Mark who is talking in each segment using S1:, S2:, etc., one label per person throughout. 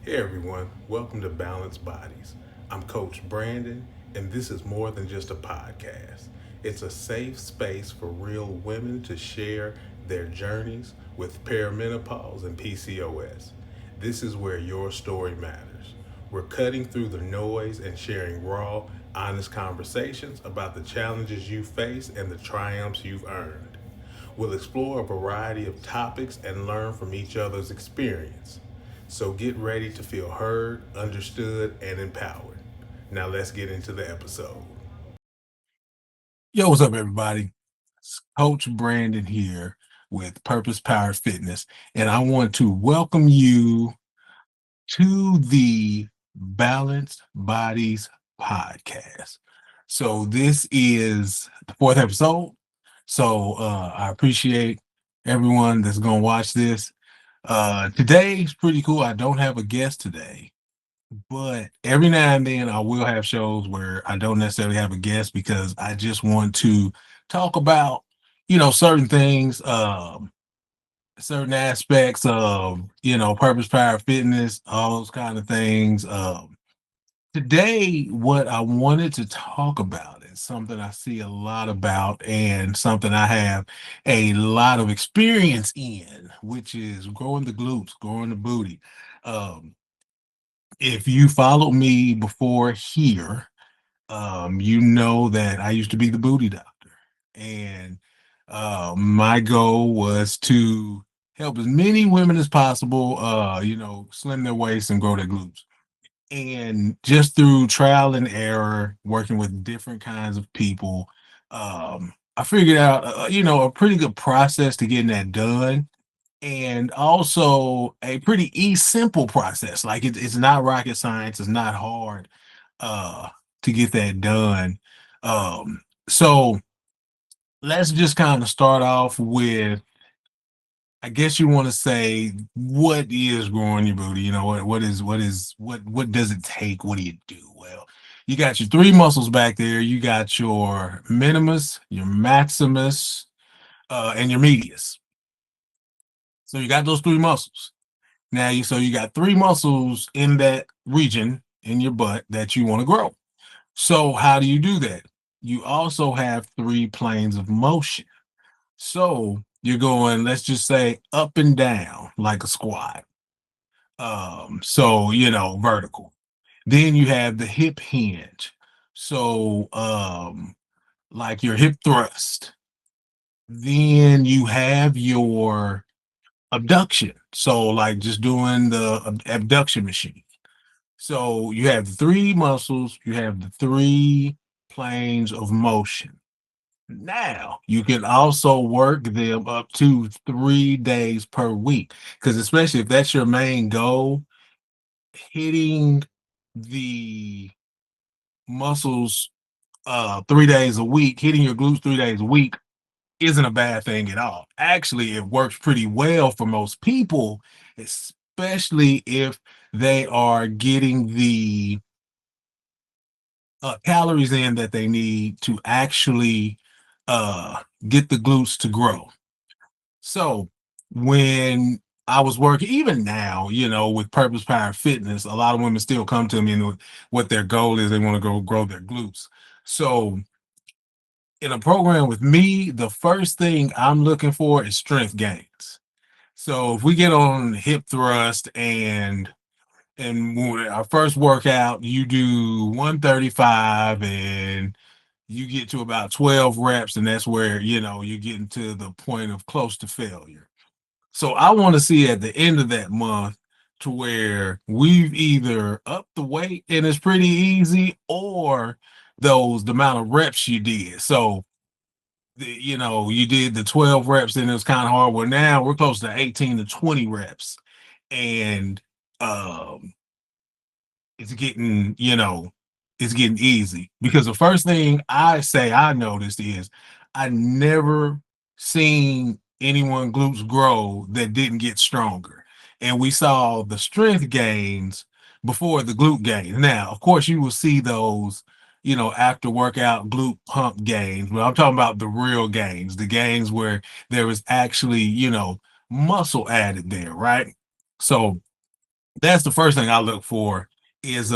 S1: Hey everyone, welcome to Balanced Bodies. I'm Coach Brandon, and this is more than just a podcast. It's a safe space for real women to share their journeys with perimenopause and PCOS. This is where your story matters. We're cutting through the noise and sharing raw, honest conversations about the challenges you face and the triumphs you've earned. We'll explore a variety of topics and learn from each other's experience. So get ready to feel heard, understood, and empowered. Now let's get into the episode.
S2: Yo, what's up, everybody? It's Coach Brandon here with Purpose Power Fitness, and I want to welcome you to the Balanced Bodies podcast. So, this is the fourth episode. So, I appreciate everyone that's going to watch this. Today's pretty cool. I don't have a guest today, but every now and then I will have shows where I don't necessarily have a guest because I just want to talk about, certain things, certain aspects of, purpose, power, fitness, all those kind of things. Today, what I wanted to talk about is something I see a lot about and something I have a lot of experience in, which is growing the glutes, growing the booty. Um, if you followed me before here, you know that I used to be the booty doctor. And my goal was to help as many women as possible, slim their waist and grow their glutes. And just through trial and error, working with different kinds of people, I figured out, a pretty good process to getting that done and also a pretty simple process. Like it's not rocket science, it's not hard uh to get that done. So let's just kind of start off with, I guess you want to say, what is growing your booty? What does it take? What do you do? Well, you got your three muscles back there. You got your minimus, your maximus, and your medius. So you got those three muscles. Now you got three muscles in that region in your butt that you want to grow. So how do you do that? You also have three planes of motion. So you're going, let's just say up and down like a squat. So vertical. Then you have the hip hinge. So like your hip thrust. Then you have your abduction. So like just doing the abduction machine. So you have the three muscles, you have the three planes of motion. Now you can also work them up to 3 days per week. Because especially if that's your main goal, hitting the muscles 3 days a week, hitting your glutes 3 days a week isn't a bad thing at all. Actually, it works pretty well for most people, especially if they are getting the calories in that they need to actually get the glutes to grow. So when I was working, even now, with Purpose Power Fitness, a lot of women still come to me and what their goal is. They want to go grow their glutes. So in a program with me, the first thing I'm looking for is strength gains. So if we get on hip thrust and when our first workout, you do 135 and you get to about 12 reps, and that's where you're getting to the point of close to failure. So I want to see at the end of that month to where we've either upped the weight and it's pretty easy, or the amount of reps you did. So you did the 12 reps and it was kind of hard. Well, now we're close to 18 to 20 reps, and um it's getting, it's getting easy because the first thing I say I noticed is I never seen anyone glutes grow that didn't get stronger. And we saw the strength gains before the glute gains. Now, of course, you will see those, after workout glute pump gains, but I'm talking about the real gains, the gains where there was actually, muscle added there, right? So That's the first thing I look for is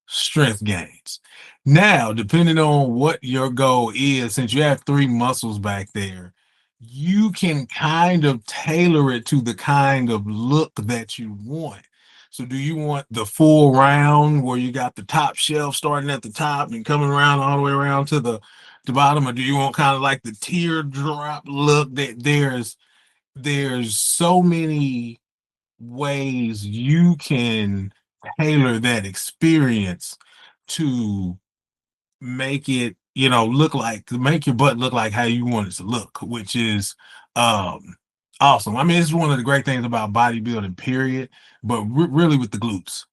S2: strength gains. Now, depending on what your goal is, since you have three muscles back there, you can kind of tailor it to the kind of look that you want. So do you want the full round where you got the top shelf starting at the top and coming around all the way around to the bottom, or do you want kind of like the teardrop look that there's so many ways you can tailor that experience to make it, look like to make your butt look like how you want it to look, which is um awesome. I mean, it's one of the great things about bodybuilding, period, but really with the glutes.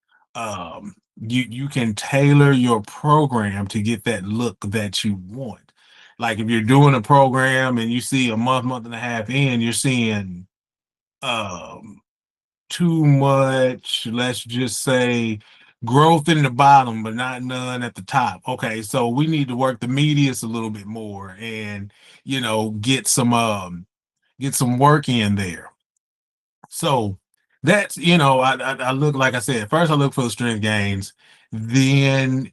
S2: You can tailor your program to get that look that you want. Like if you're doing a program and you see a month and a half in, you're seeing um too much, let's just say, growth in the bottom, but not none at the top. Okay, so we need to work the medius a little bit more and get some work in there. So that's, I look, like I said, first I look for the strength gains. Then,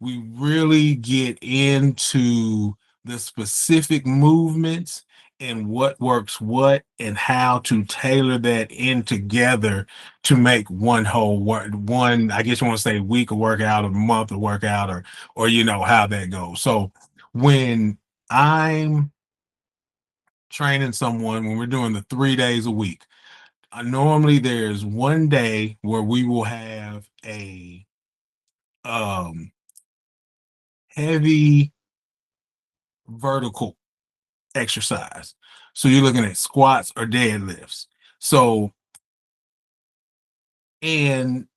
S2: we really get into the specific movements and what works what and how to tailor that in together to make one whole work, one, I guess you want to say week of workout or month of workout or how that goes. So when I'm training someone, when we're doing the 3 days a week, normally there's one day where we will have a um heavy vertical exercise. So you're looking at squats or deadlifts. So, and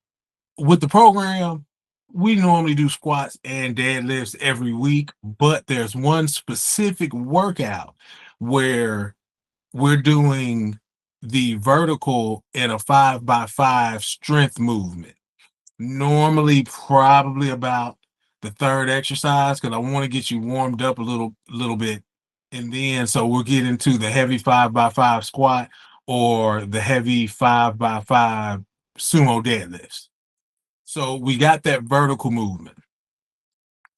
S2: with the program, we normally do squats and deadlifts every week, but there's one specific workout where we're doing the vertical in a 5x5 strength movement. Normally, probably about the third exercise because I want to get you warmed up a little bit, and then so we'll get into the heavy 5x5 squat or the heavy 5x5 sumo deadlifts. So we got that vertical movement.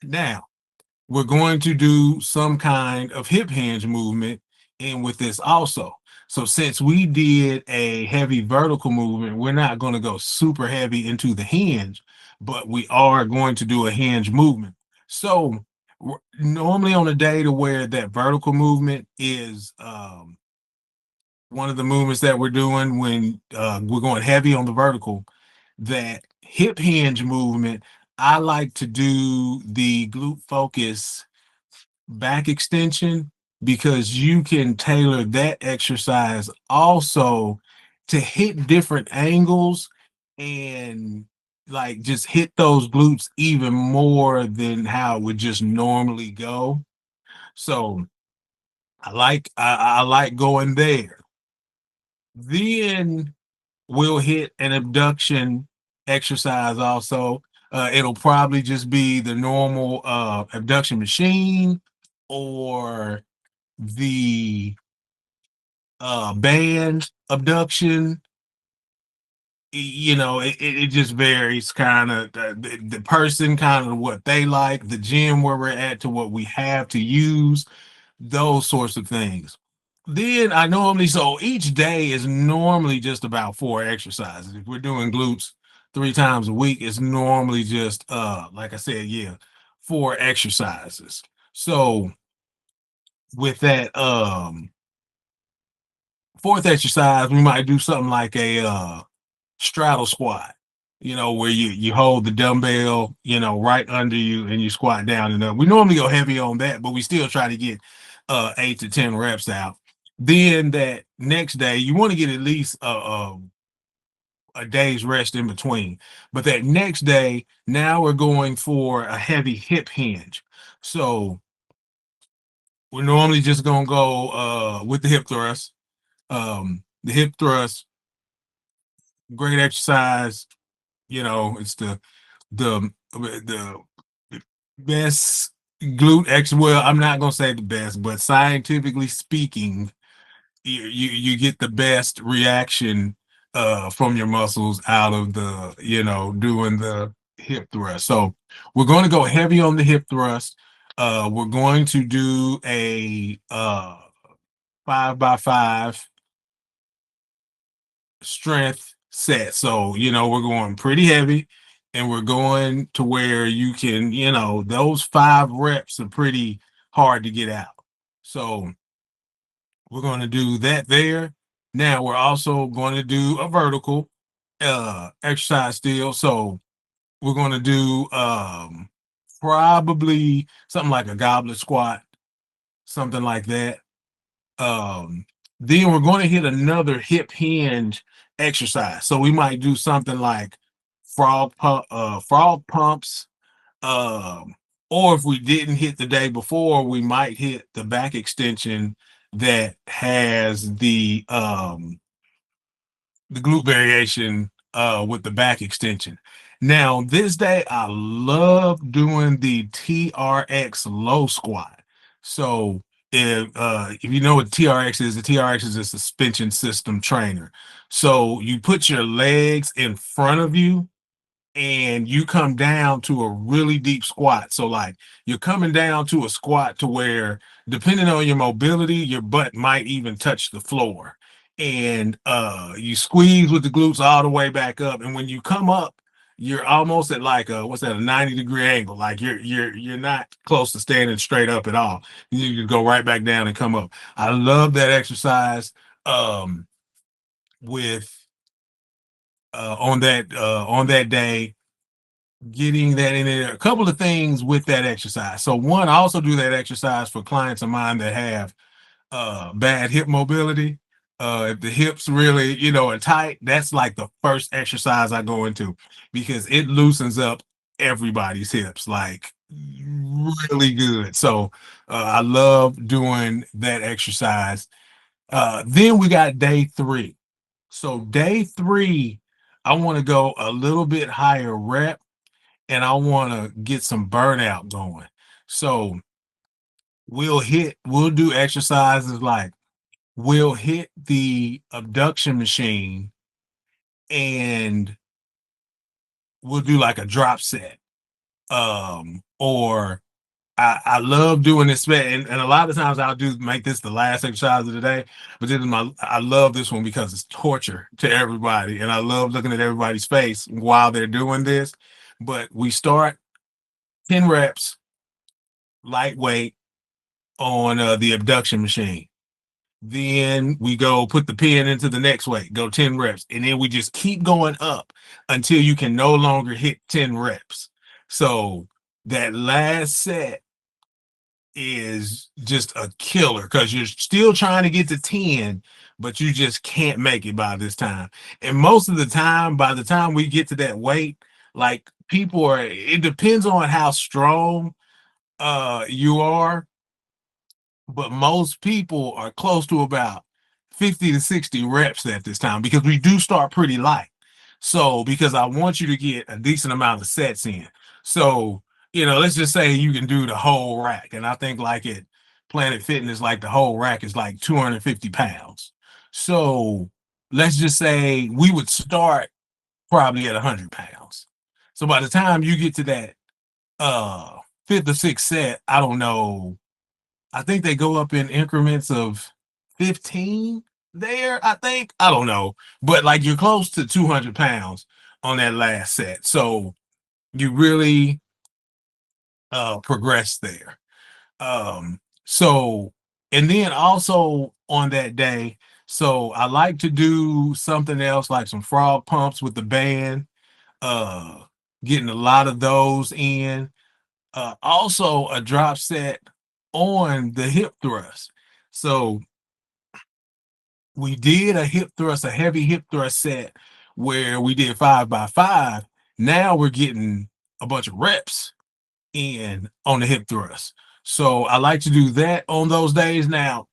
S2: Now we're going to do some kind of hip hinge movement in with this also. So since we did a heavy vertical movement, we're not going to go super heavy into the hinge, but we are going to do a hinge movement. So normally on a day to where that vertical movement is one of the movements that we're doing when we're going heavy on the vertical, that hip hinge movement, I like to do the glute focus back extension because you can tailor that exercise also to hit different angles and like just hit those glutes even more than how it would just normally go. So I like going there. Then we'll hit an abduction exercise also. It'll probably just be the normal abduction machine or the band abduction. It just varies kind of the person, kind of what they like, the gym where we're at to what we have to use, those sorts of things. Then I normally, so each day is normally just about four exercises. If we're doing glutes 3 times a week, it's normally just like I said, yeah, four exercises. So with that fourth exercise, we might do something like a straddle squat, where you hold the dumbbell, right under you and you squat down and up. We normally go heavy on that, but we still try to get 8 to 10 reps out. Then that next day, you want to get at least a day's rest in between. But that next day, now we're going for a heavy hip hinge. So we're normally just gonna go with the hip thrust. The hip thrust, great exercise. It's the best glute ex. Well, I'm not gonna say the best, but scientifically speaking, you get the best reaction from your muscles out of the, doing the hip thrust. So we're going to go heavy on the hip thrust. We're going to do a 5x5 strength set. So, we're going pretty heavy and we're going to where you can, those 5 reps are pretty hard to get out. So we're going to do that there. Now we're also going to do a vertical exercise still. So we're going to do probably something like a goblet squat, something like that. Um, then we're going to hit another hip hinge exercise. So we might do something like frog pumps. Um, or if we didn't hit the day before, we might hit the back extension that has the glute variation with the back extension. Now, this day, I love doing the TRX low squat. So, if you know what TRX is, the TRX is a suspension system trainer. So, you put your legs in front of you and you come down to a really deep squat. So like you're coming down to a squat to where depending on your mobility, your butt might even touch the floor. And you squeeze with the glutes all the way back up. And when you come up, you're almost at like a what's that, a 90-degree angle. Like you're not close to standing straight up at all. You can go right back down and come up. I love that exercise with on that day getting that in there. A couple of things with that exercise. So one, I also do that exercise for clients of mine that have bad hip mobility. If the hips really, are tight, that's like the first exercise I go into because it loosens up everybody's hips like really good. So I love doing that exercise. Then we got day 3. So day 3, I want to go a little bit higher rep and I want to get some burnout going. So we'll do exercises like we'll hit the abduction machine and we'll do like a drop set. Or I love doing this and a lot of times I'll do make this the last exercise of the day, but I love this one because it's torture to everybody and I love looking at everybody's face while they're doing this. But we start 10 reps lightweight on the abduction machine. Then we go put the pin into the next weight, go 10 reps. And then we just keep going up until you can no longer hit 10 reps. So that last set is just a killer because you're still trying to get to 10, but you just can't make it by this time. And most of the time, by the time we get to that weight, like it depends on how strong you are, but most people are close to about 50 to 60 reps at this time because we do start pretty light. So, because I want you to get a decent amount of sets in. So, let's just say you can do the whole rack. And I think like at Planet Fitness, like the whole rack is like 250 pounds. So, let's just say we would start probably at 100 pounds. So, by the time you get to that fifth or sixth set, I don't know, I think they go up in increments of 15 there, I think. I don't know. But like you're close to 200 pounds on that last set. So you really progress there. So, and then also on that day, so I like to do something else like some frog pumps with the band, uh, getting a lot of those in. Also a drop set on the hip thrust. So we did a heavy hip thrust set where we did 5x5. Now we're getting a bunch of reps in on the hip thrust. So I like to do that on those days. Now,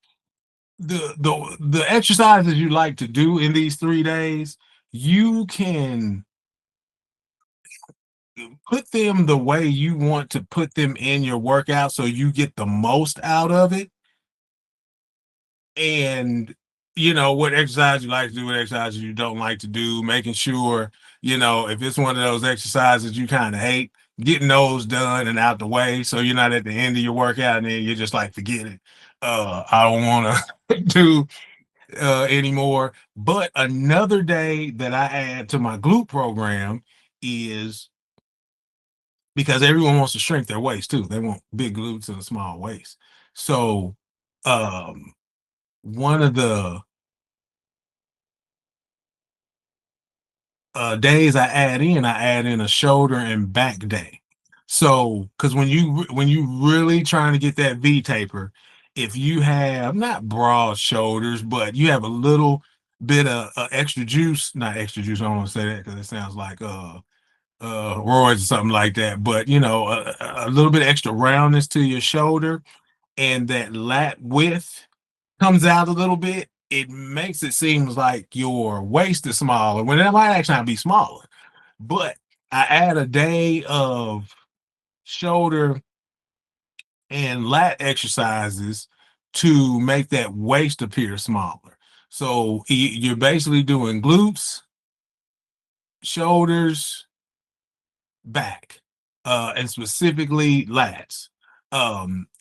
S2: the exercises you like to do in these 3 days, you can put them the way you want to put them in your workout so you get the most out of it. And what exercise you like to do, what exercises you don't like to do, making sure, if it's one of those exercises you kind of hate, getting those done and out the way so you're not at the end of your workout and then you're just like, forget it. I don't want to do anymore. But another day that I add to my glute program is because everyone wants to shrink their waist too. They want big glutes and a small waist. So um, one of the days I add in a shoulder and back day. So, because when you really trying to get that V taper, if you have not broad shoulders, but you have a little bit of extra juice, not extra juice. I don't want to say that because it sounds like roids or something like that. But a little bit extra roundness to your shoulder and that lat width comes out a little bit, it makes it seem like your waist is smaller when it might actually not be smaller. But I add a day of shoulder and lat exercises to make that waist appear smaller. So you're basically doing glutes, shoulders, back, and specifically lats.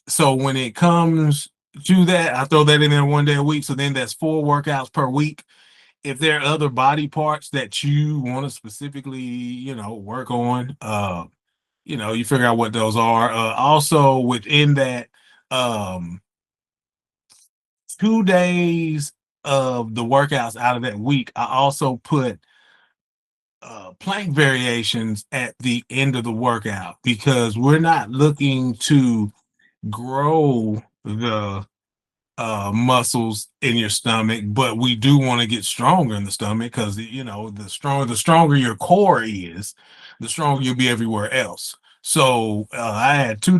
S2: So when it comes to that, I throw that in there one day a week. So then that's 4 workouts per week. If there are other body parts that you want to specifically, work on, you figure out what those are. Also within that, um, 2 days of the workouts out of that week, I also put plank variations at the end of the workout because we're not looking to grow the muscles in your stomach, but we do want to get stronger in the stomach because the stronger your core is, the stronger you'll be everywhere else. So I had 2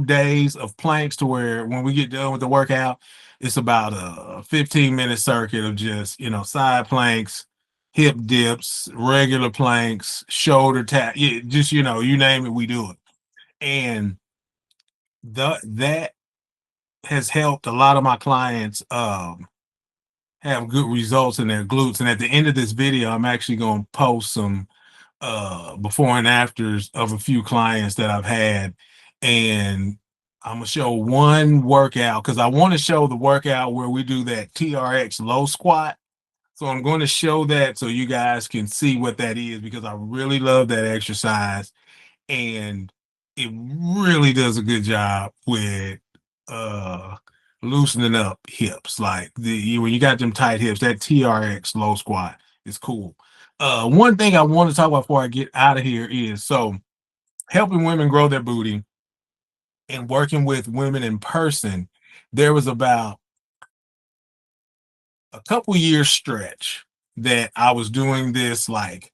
S2: days of planks to where when we get done with the workout, it's about a 15-minute circuit of just side planks, hip dips, regular planks, shoulder tap, just you name it, we do it. And that has helped a lot of my clients have good results in their glutes. And at the end of this video, I'm actually going to post some before and afters of a few clients that I've had. And I'm going to show one workout because I want to show the workout where we do that TRX low squat. So I'm going to show that so you guys can see what that is because I really love that exercise and it really does a good job with uh loosening up hips. Like when you got them tight hips, that TRX low squat is cool. One thing I want to talk about before I get out of here is so helping women grow their booty and working with women in person. There was about a couple years stretch that I was doing this like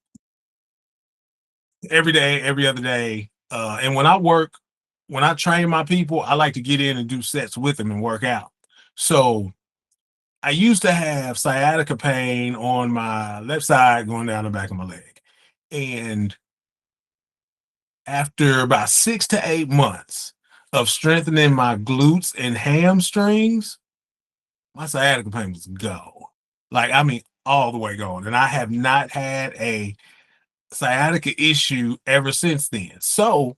S2: every day, every other day. And when I train my people, I like to get in and do sets with them and work out. So I used to have sciatica pain on my left side going down the back of my leg. And after about 6 to 8 months of strengthening my glutes and hamstrings, my sciatica pain was gone. Like, I mean, all the way gone. And I have not had a sciatica issue ever since then. So,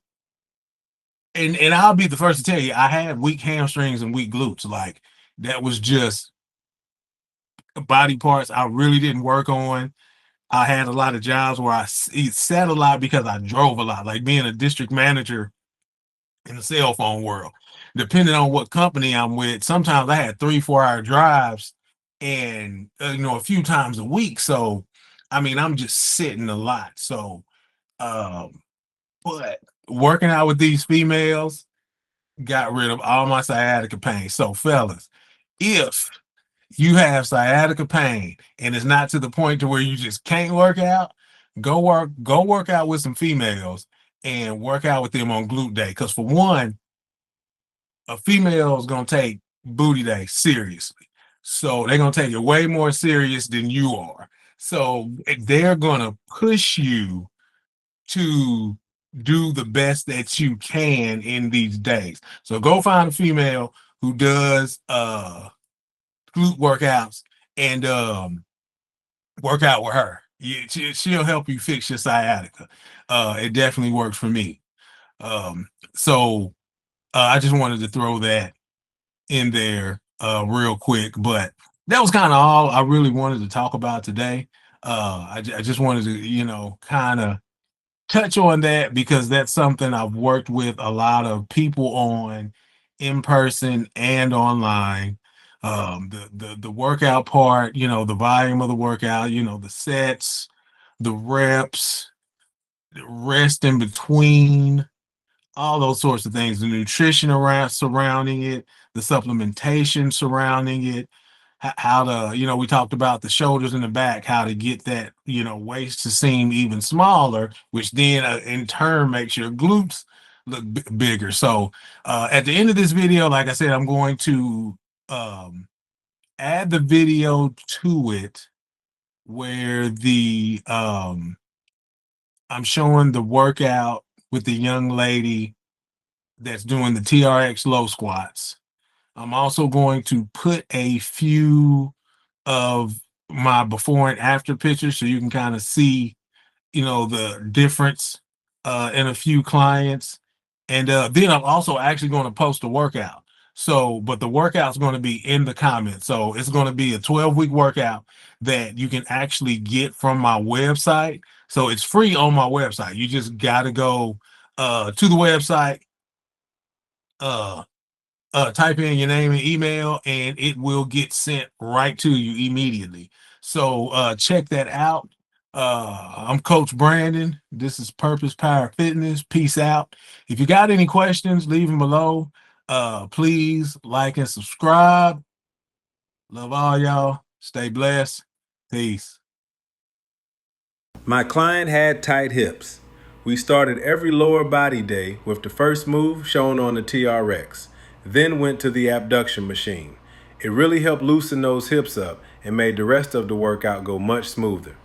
S2: and I'll be the first to tell you, I had weak hamstrings and weak glutes. Like, that was just body parts I really didn't work on. I had a lot of jobs where I sat a lot because I drove a lot, like being a district manager in the cell phone world. Depending on what company I'm with, sometimes I had 3-4 hour drives and, a few times a week. So, I mean, I'm just sitting a lot. So, um, but working out with these females got rid of all my sciatica pain. So, fellas, if you have sciatica pain and it's not to the point to where you just can't work out, go work out with some females and work out with them on glute day. Because for one, a female is gonna take booty day seriously. So they're gonna take it way more serious than you are. So they're gonna push you to do the best that you can in these days. So go find a female who does glute workouts and work out with her. She'll help you fix your sciatica. It definitely works for me. So I just wanted to throw that in there real quick, but that was kind of all I really wanted to talk about today. I just wanted to, kind of touch on that because that's something I've worked with a lot of people on in person and online. The workout part, the volume of the workout, the sets, the reps, the rest in between, all those sorts of things, the nutrition around surrounding it, the supplementation surrounding it, how to, we talked about the shoulders and the back, how to get that, waist to seem even smaller, which then in turn makes your glutes look bigger. So at the end of this video, like I said, I'm going to add the video to it where I'm showing the workout with the young lady that's doing the TRX low squats. I'm also going to put a few of my before and after pictures so you can kind of see, the difference in a few clients. And then I'm also actually going to post a workout. So, but the workout's going to be in the comments. So it's going to be a 12-week workout that you can actually get from my website. So it's free on my website. You just got to go to the website, type in your name and email, and it will get sent right to you immediately. So check that out. I'm Coach Brandon. This is Purpose Power Fitness. Peace out. If you got any questions, leave them below. Please like and subscribe. Love all y'all. Stay blessed. Peace.
S3: My client had tight hips. We started every lower body day with the first move shown on the TRX, then went to the abduction machine. It really helped loosen those hips up and made the rest of the workout go much smoother.